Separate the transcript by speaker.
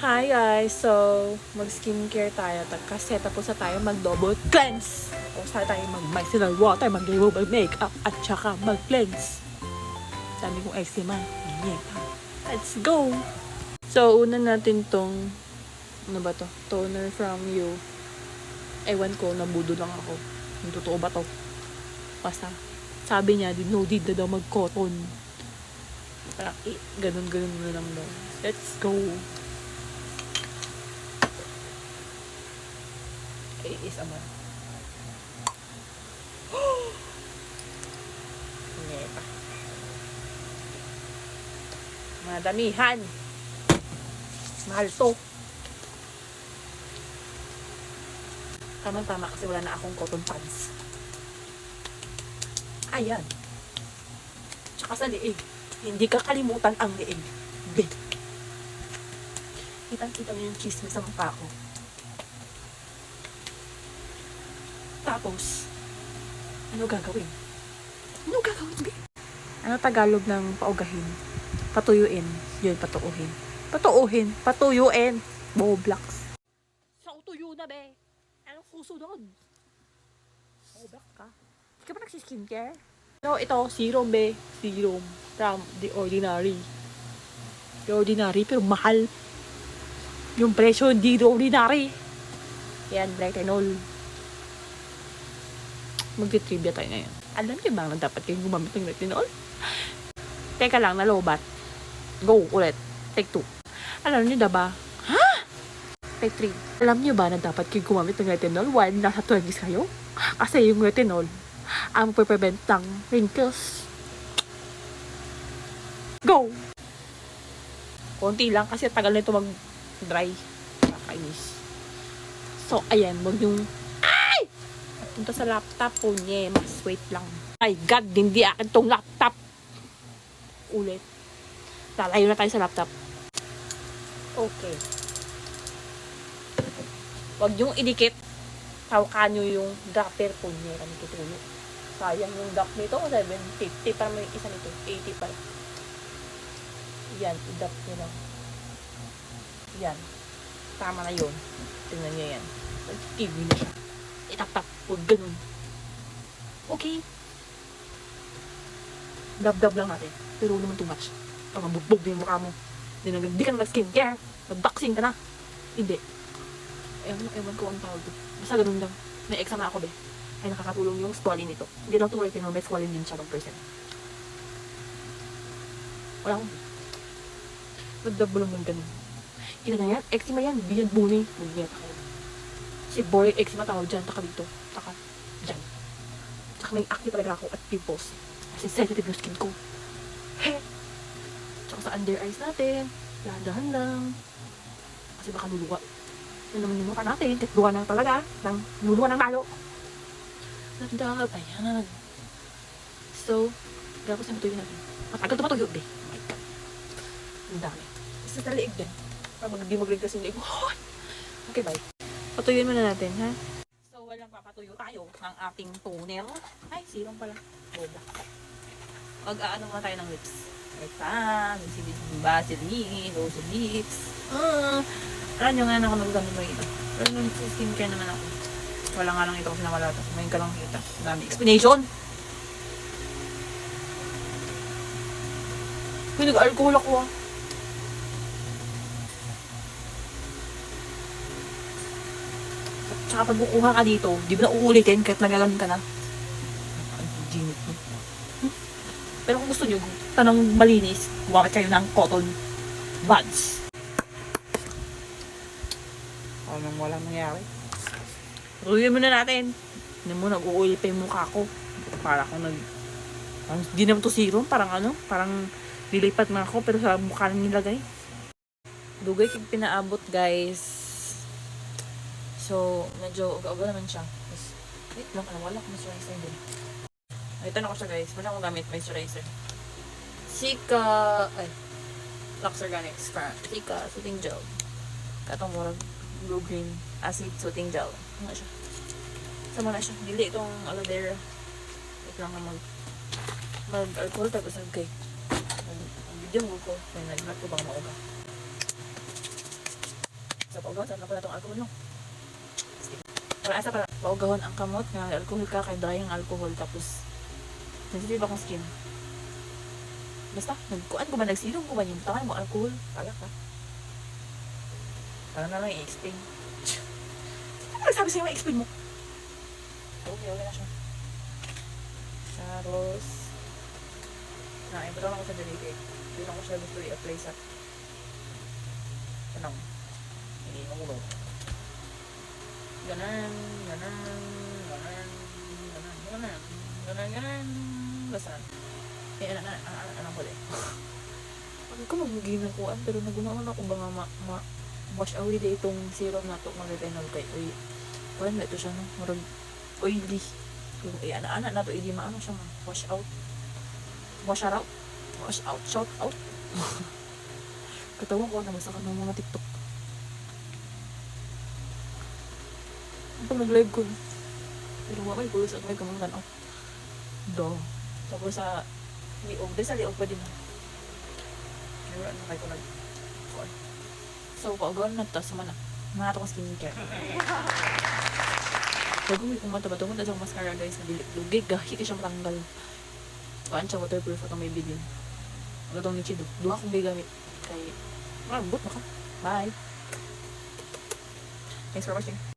Speaker 1: Hi guys! So, mag-skincare tayo. Kasi tapos na tayo mag-double cleanse. Tapos na tayo mag-micellar water, mag-removal makeup, at saka mag-cleanse. Dami kong eczema. Yeah. Let's go! So, una natin tong, ano ba to? Toner from you. Ewan ko, nabudo lang ako. Yung totoo ba to? Basta, sabi niya, no need na daw mag-cotton. Parang, ganun-ganun na lang daw. Let's go! Is aman. Neta. Madamihan. Mahal to. Tama-tama kasi wala na akong cotton pads. Ayan. Tsaka sa liig. Hindi kakalimutan ang liig. Big. Kitang-kita mo yung chismis sa mukha ko. Tapos, ano gagawin? Ano gagawin, be? Ano Tagalog ng paugahin? Patuyuin. Yun, patuuhin. Patuuhin. Patuyuin. Boblocks. Sa utuyo na, be. Anong susunod? Boblocks ka. Hindi ka ba nagsiskincare? No, ito, serum, be. Serum. From The Ordinary. The Ordinary, pero mahal. Yung presyo, hindi The Ordinary. Yan, retinol. Magti-trivia tayo ngayon. Alam niyo ba na dapat kayong gumamit ng retinol? Teka lang, nalobat. Go, ulit. Take 2. Alam niyo ba? Ha? Take 3. Alam niyo ba na dapat kayong gumamit ng retinol while nasa 20s kayo? Kasi yung retinol, ang prevent ng wrinkles. Go! Konti lang kasi tagal na ito mag-dry. Nakakainis. So, ayan, wag yung punta sa laptop po niya. Mas wait lang. Ay God, hindi akin tong laptop. Ulit. Lalayo na tayo sa laptop. Okay. Huwag yung idikit. Tawakan nyo yung dropper po niya. Kami tutulo. Sayang yung drop nito. 750 para may isa nito. 80 para. Yan. I-drop nyo lang. Yan. Tama na yun. Tingnan nyo yan. Nag-TV na siya. Itap-tap. Huwag ganun. Okay. Dab-dab lang natin. Pero naman too much. Pag mabugbog din yung mukha mo. Hindi ka na skincare. Nag-vaccine ka na. Hindi. Ewan ko ang tawag doon. Basta ganun lang. May exam na ako, be. Ay nakakatulong yung squalene nito. Hindi lang tuloy pero may squalene din siya 1%. Wala akong. Nag-dab lang ng ganun. Kina na yan. Eczema yan. Biyad buni. Mag-neta kayo. Si boy eczema tawag dyan. Taka dito. Taka dyan. Taka may acne talaga ako at pimples. Kasi sensitive yung skin ko. He! Tsaka sa under eyes natin. Dahan-dahan lang. Kasi baka luluwa. Yan naman yung mukha natin. Luwa na talaga. Luluwa ng lalo. Nagdahab. Ayan. So, gapos na matuyo natin. Matagal ito matuyo, be. Oh my God. Ang dami. Isa sa liig din. Para di magligtas yung liig. Okay, bye. Patuyuin muna natin, ha? So, walang papatuyo tayo ng ating toner. Ay, serum pala. Boba. Mag-aano muna tayo ng lips. Ito, Vaseline, rose lips. Alam nyo nga na ako nagdami mo ito. Pero nung skincare naman ako. Wala nga lang ito kasi nawala ito. Ngayon ka lang kita. Dami explanation! Uy, nag-alcohol ako ah. Tsaka pag bukuha ka dito, di ba na uulitin kahit nagalan ka na? Ang ginit mo. Pero kung gusto nyo, tanong malinis, gumamit kayo ng cotton buds. Anong walang nangyari? Ruyin muna natin. Hindi mo, nag-uuli pa yung mukha ko. Para akong di naman to serum, parang lilipat na ako, pero sa mukha lang nilagay. Dugay kung pinaabot, guys. So, medyo uga-uga naman siya. Wait lang, wala akong moisturizer din. Ito na ko siya, guys. Wala akong gamit moisturizer. Lux Organics Sika Soothing Gel. Katong murag blue green acid soothing gel. Ano siya? Sama na siya. Dili itong aloe vera. Wait lang na mag-alcohol tapos nag-cake. Ang video mo ko. May nag-nag ko bang mauga. So, paugahon, saan na pala itong alcohol, no? Para asa para paugahon ang kamot nga alcohol ka kay dry ang alcohol tapos sensitive akong skin. Basta, nagkuan ko ba, nagsilong ko ba yung taman mo alcohol? Kaya ka. Para na lang i-explain. Ano nagsabi sa'yo i-explain mo? Okay na siya. Tapos, ito lang ako sa daliri. Hindi lang ko siya gusto i-apply sa tanong. Hindi mo. Ganan. Basta. Anong huli. Ano ko magiging nakuhaan, pero nagunawan ako ba nga wash away di itong serum na ito, mag-retinol kay oy. Parang ito siya, no? Marag oily. Yung ana-ana na ito, hindi maano siya, wash out. Wash out. Wash out. Shout out. Katawan ko na masakit ng mga TikTok. Pag nag-live ko, pero may pulos at may kamangan ako. Tapos sa liog, dahil sa liog pa din. Pero ano kayo ko nag-kuhan. So, paugawan na ito sa mana. Mga ito kong skincare. Bago may kumanta ba ito, kung sa mascara guys, nalugig, gahit siya matanggal. Kuhaan siya, waterproof at may bilin. Ang itong ni Chido. Duha akong gamit. Kay, but na ka. Bye! Thanks for watching.